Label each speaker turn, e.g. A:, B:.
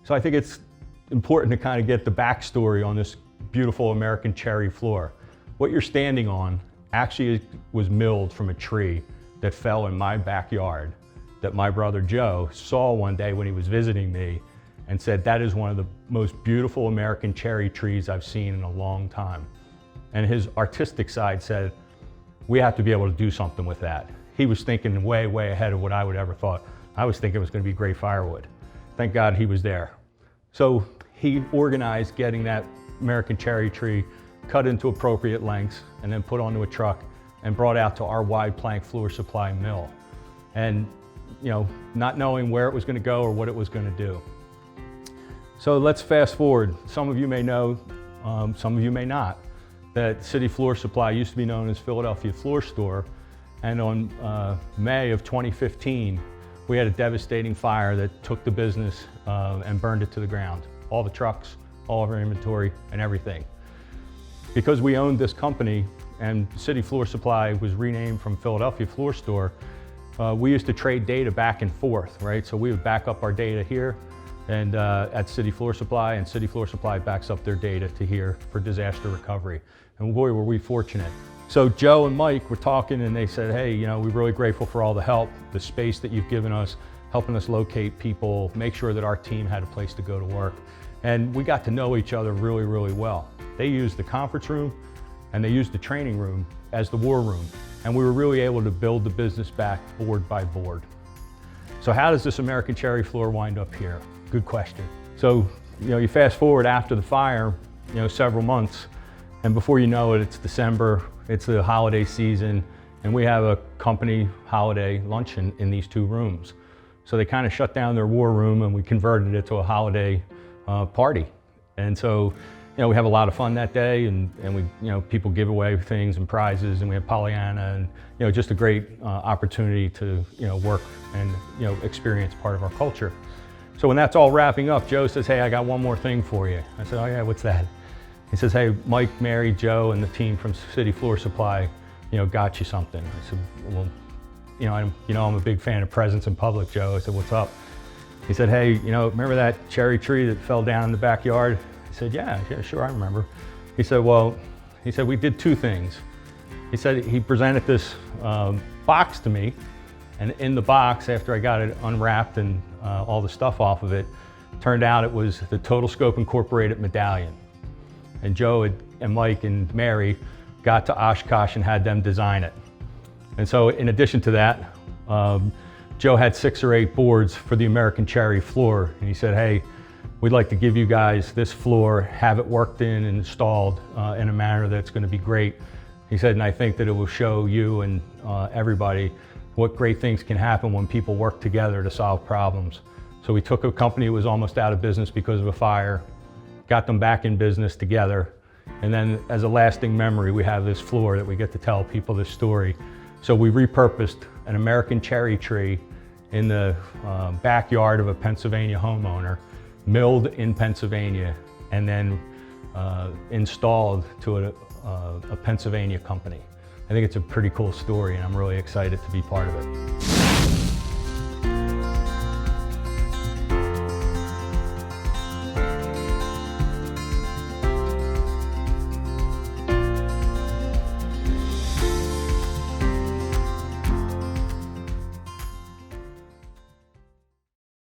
A: So I think it's important to kind of get the backstory on this beautiful American cherry floor. What you're standing on actually was milled from a tree that fell in my backyard that my brother Joe saw one day when he was visiting me and said, that is one of the most beautiful American cherry trees I've seen in a long time. And his artistic side said, we have to be able to do something with that. He was thinking way, way ahead of what I would ever thought. I was thinking it was going to be great firewood. Thank God he was there. So he organized getting that American cherry tree cut into appropriate lengths and then put onto a truck and brought out to our wide plank floor supply mill. And not knowing where it was going to go or what it was going to do. So let's fast forward. Some of you may know, some of you may not, that City Floor Supply used to be known as Philadelphia Floor Store. And on May of 2015, we had a devastating fire that took the business and burned it to the ground. All the trucks, all of our inventory, and everything. Because we owned this company and City Floor Supply was renamed from Philadelphia Floor Store, we used to trade data back and forth, right? So we would back up our data here and at City Floor Supply, and City Floor Supply backs up their data to here for disaster recovery. And boy, were we fortunate. So Joe and Mike were talking and they said, hey, we're really grateful for all the help, the space that you've given us, helping us locate people, make sure that our team had a place to go to work. And we got to know each other really, really well. They used the conference room and they used the training room as the war room. And we were really able to build the business back board by board. So how does this American cherry floor wind up here? Good question. So, you fast forward after the fire, several months, and before you know it, it's December, it's the holiday season, and we have a company holiday luncheon in these two rooms. So they kind of shut down their war room and we converted it to a holiday party. And so, we have a lot of fun that day, and we, people give away things and prizes, and we have Pollyanna, and just a great opportunity to, work and experience part of our culture. So when that's all wrapping up, Joe says, hey, I got one more thing for you. I said, oh yeah, what's that? He says, hey, Mike, Mary, Joe, and the team from City Floor Supply, got you something. I said, well, I'm a big fan of presents in public, Joe. I said, what's up? He said, hey, remember that cherry tree that fell down in the backyard? I said, yeah, sure, I remember. He said, we did two things. He said he presented this box to me, and in the box, after I got it unwrapped and all the stuff off of it, turned out it was the Total Scope Incorporated medallion. And Joe and Mike and Mary got to Oshkosh and had them design it. And so in addition to that, Joe had 6 or 8 boards for the American cherry floor. And he said, hey, we'd like to give you guys this floor, have it worked in and installed in a manner that's going to be great. He said, and I think that it will show you and everybody what great things can happen when people work together to solve problems. So we took a company that was almost out of business because of a fire, got them back in business together, and then as a lasting memory, we have this floor that we get to tell people this story. So we repurposed an American cherry tree in the backyard of a Pennsylvania homeowner, milled in Pennsylvania, and then installed to a Pennsylvania company. I think it's a pretty cool story, and I'm really excited to be part of it.